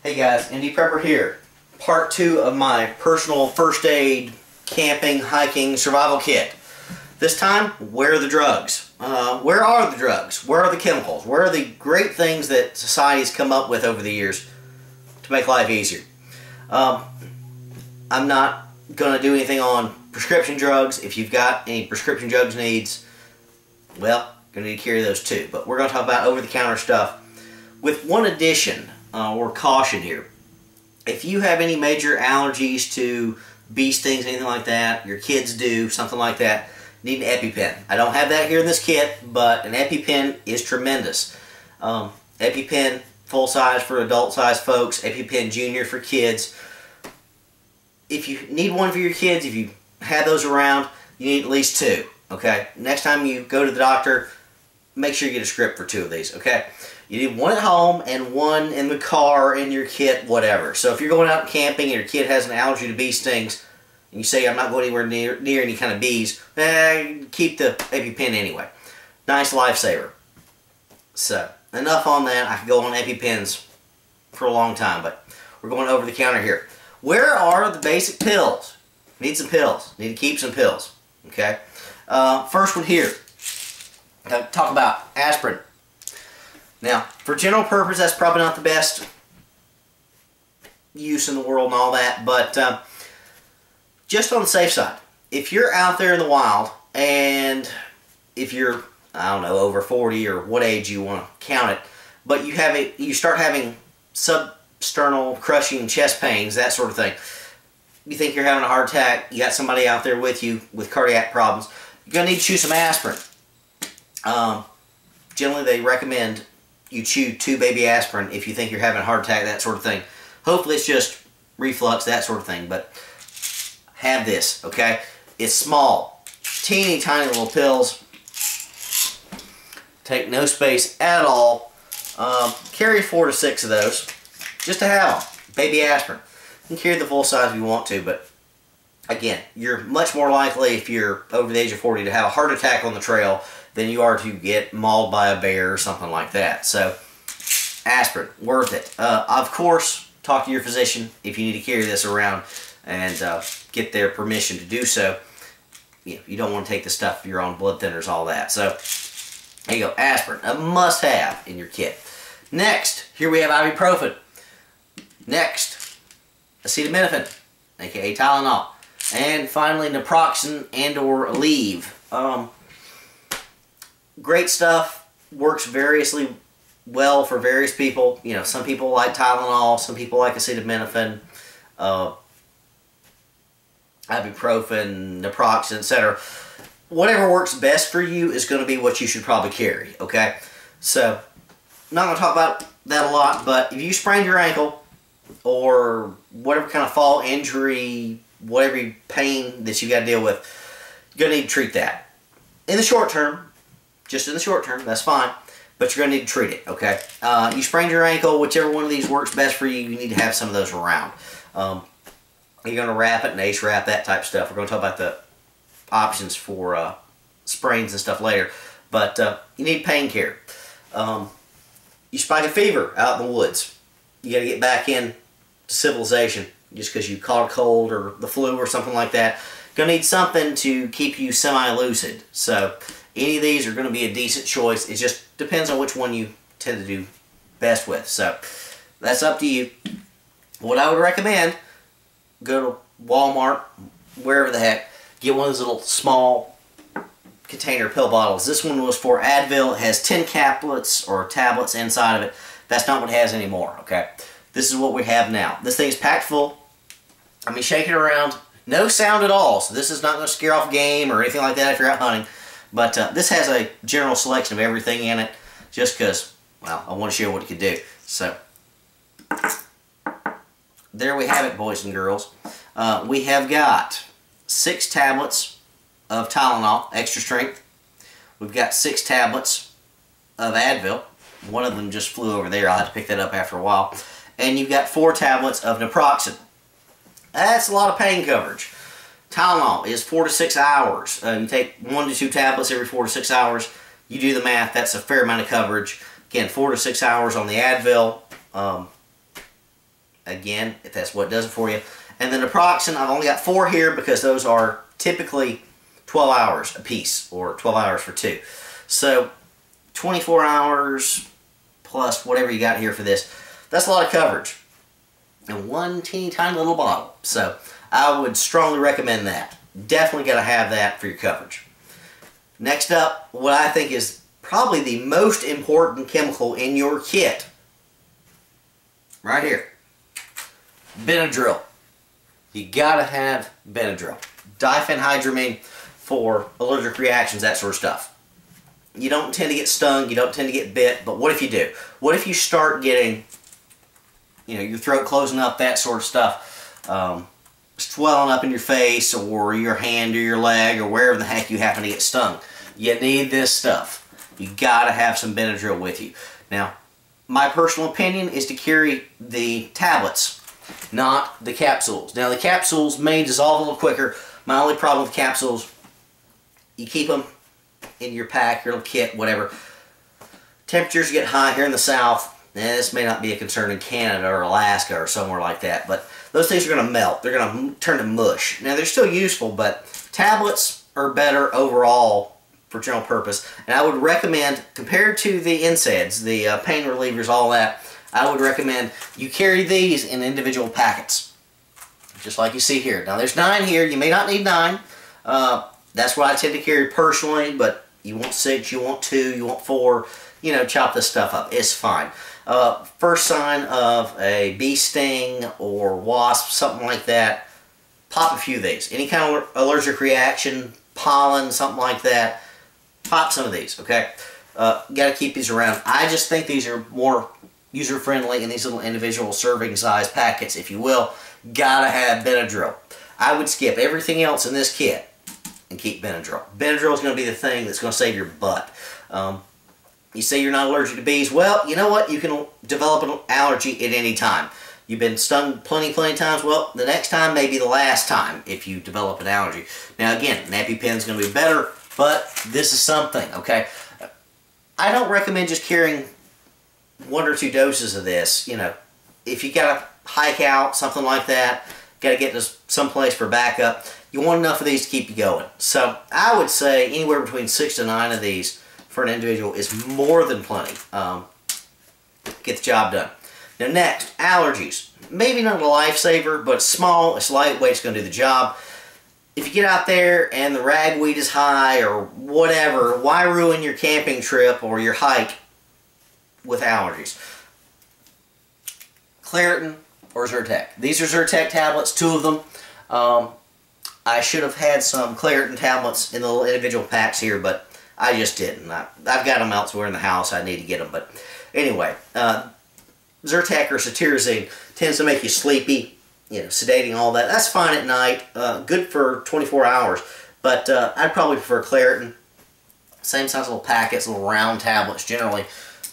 Hey guys, Indie Prepper here. Part 2 of my personal first aid, camping, hiking, survival kit. This time, where are the drugs? Where are the drugs? Where are the chemicals? Where are the great things that society's come up with over the years to make life easier? I'm not going to do anything on prescription drugs. If you've got any prescription drugs needs, well, you're going to need to carry those too. But we're going to talk about over-the-counter stuff with one addition. Or caution here. If you have any major allergies to bee stings, anything like that, your kids do, something like that, need an EpiPen. I don't have that here in this kit, but an EpiPen is tremendous. EpiPen full size for adult size folks, EpiPen Junior for kids. If you need one for your kids, if you have those around, you need at least 2. Okay? Next time you go to the doctor, make sure you get a script for 2 of these. Okay? You need one at home and one in the car, in your kit, whatever. So if you're going out camping and your kid has an allergy to bee stings, and you say, I'm not going anywhere near any kind of bees, keep the EpiPen anyway. Nice lifesaver. So, enough on that. I could go on EpiPens for a long time, but we're going over the counter here. Where are the basic pills? Need some pills. Need to keep some pills. Okay? First one here. Talk about aspirin. Now, for general purpose, that's probably not the best use in the world and all that, but just on the safe side, if you're out there in the wild and if you're, I don't know, over 40 or what age you want to count it, but you start having substernal crushing chest pains, that sort of thing, you think you're having a heart attack, you got somebody out there with you with cardiac problems, you're going to need to chew some aspirin. Generally, they recommend you chew 2 baby aspirin if you think you're having a heart attack, that sort of thing. Hopefully it's just reflux, that sort of thing, but have this, okay? It's small, teeny tiny little pills. Take no space at all. Carry 4 to 6 of those, just to have them. Baby aspirin. You can carry the full size if you want to, but again, you're much more likely if you're over the age of 40 to have a heart attack on the trail than you are to get mauled by a bear or something like that. So, aspirin, worth it. Of course, talk to your physician if you need to carry this around and get their permission to do so. You don't want to take the stuff, you're on blood thinners, all that. So, there you go, aspirin, a must-have in your kit. Next, here we have ibuprofen. Next, acetaminophen, aka Tylenol. And finally, naproxen and or Aleve. Great stuff, works variously well for various people. You know, some people like Tylenol, some people like acetaminophen, ibuprofen, naproxen, etc. Whatever works best for you is going to be what you should probably carry, okay? So, I'm not going to talk about that a lot, but if you sprained your ankle or whatever kind of fall injury, whatever pain that you got to deal with, you're going to need to treat that. In the short term, just in the short term, that's fine, but you're going to need to treat it, okay? You sprained your ankle, whichever one of these works best for you, you need to have some of those around. You're going to wrap it, and ace wrap, that type of stuff. We're going to talk about the options for sprains and stuff later, but you need pain care. You spike a fever out in the woods. You got to get back in to civilization just because you caught a cold or the flu or something like that. Going to need something to keep you semi-lucid. So, any of these are going to be a decent choice. It just depends on which one you tend to do best with. So, that's up to you. What I would recommend, go to Walmart, wherever the heck, get one of those little small container pill bottles. This one was for Advil. It has 10 caplets or tablets inside of it. That's not what it has anymore, okay? This is what we have now. This thing is packed full. I mean, shake it around. No sound at all, so this is not going to scare off game or anything like that if you're out hunting. But this has a general selection of everything in it, just because, well, I want to show what it can do. So, there we have it, boys and girls. We have got 6 tablets of Tylenol, extra strength. We've got 6 tablets of Advil. One of them just flew over there. I'll have to pick that up after a while. And you've got 4 tablets of naproxen. That's a lot of pain coverage. Tylenol is 4 to 6 hours. You take 1 to 2 tablets every 4 to 6 hours. You do the math, that's a fair amount of coverage. Again, 4 to 6 hours on the Advil. again, if that's what does it for you. And then naproxen, I've only got 4 here because those are typically 12 hours a piece, or 12 hours for 2. So 24 hours plus whatever you got here for this. That's a lot of coverage. And one teeny tiny little bottle. So I would strongly recommend that. Definitely got to have that for your coverage. Next up, what I think is probably the most important chemical in your kit. Right here. Benadryl. You gotta have Benadryl. Diphenhydramine for allergic reactions, that sort of stuff. You don't tend to get stung, you don't tend to get bit, but what if you do? What if you start getting, your throat closing up, that sort of stuff, swelling up in your face or your hand or your leg or wherever the heck you happen to get stung? You need this stuff. You gotta have some Benadryl with you. Now, my personal opinion is to carry the tablets, not the capsules. Now, the capsules may dissolve a little quicker. My only problem with capsules, you keep them in your pack, your little kit, whatever. Temperatures get high here in the south. And this may not be a concern in Canada or Alaska or somewhere like that, but those things are going to melt. They're going to turn to mush. Now, they're still useful, but tablets are better overall for general purpose. And I would recommend, compared to the NSAIDs, the pain relievers, all that, I would recommend you carry these in individual packets. Just like you see here. Now, there's 9 here. You may not need 9. That's what I tend to carry personally, but you want 6, you want 2, you want 4. Chop this stuff up. It's fine. First sign of a bee sting or wasp, something like that, pop a few of these. Any kind of allergic reaction, pollen, something like that, pop some of these, okay? Got to keep these around. I just think these are more user-friendly in these little individual serving size packets, if you will. Gotta have Benadryl. I would skip everything else in this kit and keep Benadryl. Benadryl is going to be the thing that's going to save your butt. You say you're not allergic to bees. Well, you know what? You can develop an allergy at any time. You've been stung plenty of times. Well, the next time may be the last time if you develop an allergy. Now, again, an EpiPen is going to be better, but this is something, okay? I don't recommend just carrying 1 or 2 doses of this. If you got to hike out, something like that, got to get to someplace for backup, you want enough of these to keep you going. So I would say anywhere between 6 to 9 of these for an individual is more than plenty. Get the job done. Now next, allergies. Maybe not a lifesaver, but it's small, it's lightweight, it's going to do the job. If you get out there and the ragweed is high or whatever, why ruin your camping trip or your hike with allergies? Claritin or Zyrtec. These are Zyrtec tablets, 2 of them. I should have had some Claritin tablets in the little individual packs here, but I just didn't. I've got them elsewhere in the house. I need to get them. But anyway, Zyrtec or cetirizine tends to make you sleepy, sedating, all that. That's fine at night. Good for 24 hours. But I'd probably prefer Claritin. Same size little packets, little round tablets, generally,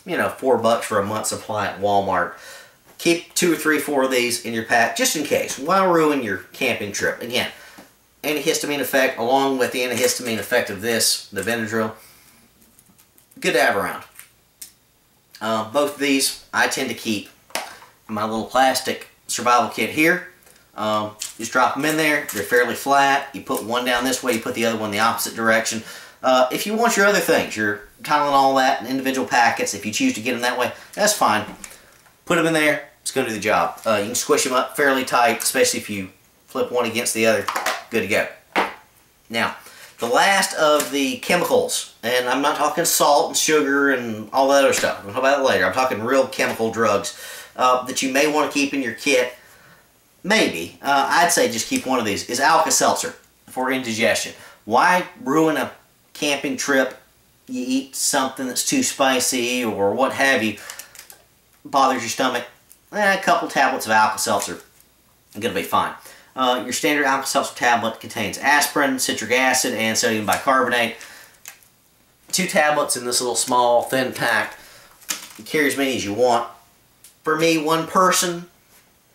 $4 for a month supply at Walmart. Keep 2 or 3, 4 of these in your pack, just in case. Why ruin your camping trip? Again, antihistamine effect, along with the antihistamine effect of this, the Benadryl. Good to have around. Both of these I tend to keep in my little plastic survival kit here. Just drop them in there. They're fairly flat. You put one down this way, you put the other one the opposite direction. If you want your other things, your Tylenol, that, in individual packets, if you choose to get them that way, that's fine. Put them in there. It's going to do the job. You can squish them up fairly tight, especially if you flip one against the other. Good to go. Now, the last of the chemicals, and I'm not talking salt and sugar and all that other stuff. We'll talk about it later. I'm talking real chemical drugs that you may want to keep in your kit. Maybe. I'd say just keep one of these. Is Alka-Seltzer for indigestion. Why ruin a camping trip? You eat something that's too spicy or what have you, bothers your stomach. A couple tablets of Alka-Seltzer are going to be fine. Your standard Alka-Seltzer tablet contains aspirin, citric acid, and sodium bicarbonate. 2 tablets in this little small, thin pack. You carry as many as you want. For me, one person,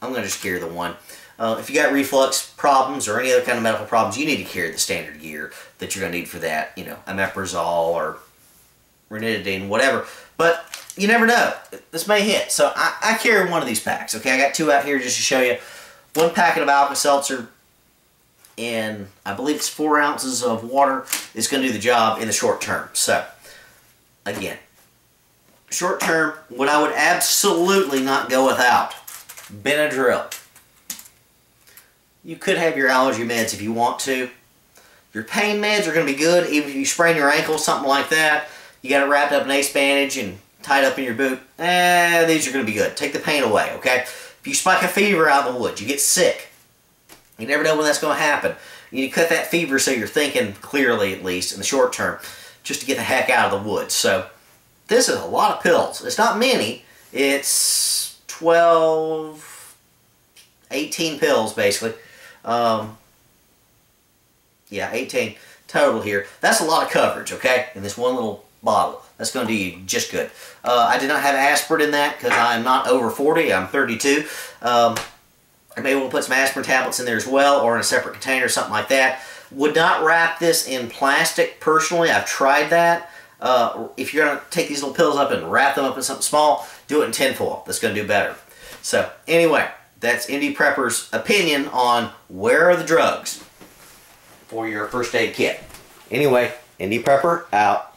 I'm going to just carry the one. If you got reflux problems or any other kind of medical problems, you need to carry the standard gear that you're going to need for that. Omeprazole or ranitidine, whatever. But you never know. This may hit. So I carry one of these packs. Okay, I got 2 out here just to show you. 1 packet of Alka-Seltzer and I believe it's 4 ounces of water is going to do the job in the short term. So, again, short term, what I would absolutely not go without, Benadryl. You could have your allergy meds if you want to. Your pain meds are going to be good, even if you sprain your ankle, something like that. You got it wrapped up in ace bandage and tied up in your boot. These are going to be good. Take the pain away, okay? If you spike a fever out in the woods, you get sick. You never know when that's going to happen. You need to cut that fever so you're thinking clearly, at least, in the short term, just to get the heck out of the woods. So, this is a lot of pills. It's not many. It's 12, 18 pills, basically. Yeah, 18 total here. That's a lot of coverage, okay, in this one little bottle. That's going to do you just good. I did not have aspirin in that because I'm not over 40. I'm 32. I may want to put some aspirin tablets in there as well, or in a separate container or something like that. Would not wrap this in plastic personally. I've tried that. If you're going to take these little pills up and wrap them up in something small, do it in tinfoil. That's going to do better. So, anyway, that's Indie Prepper's opinion on where are the drugs for your first aid kit. Anyway, Indie Prepper out.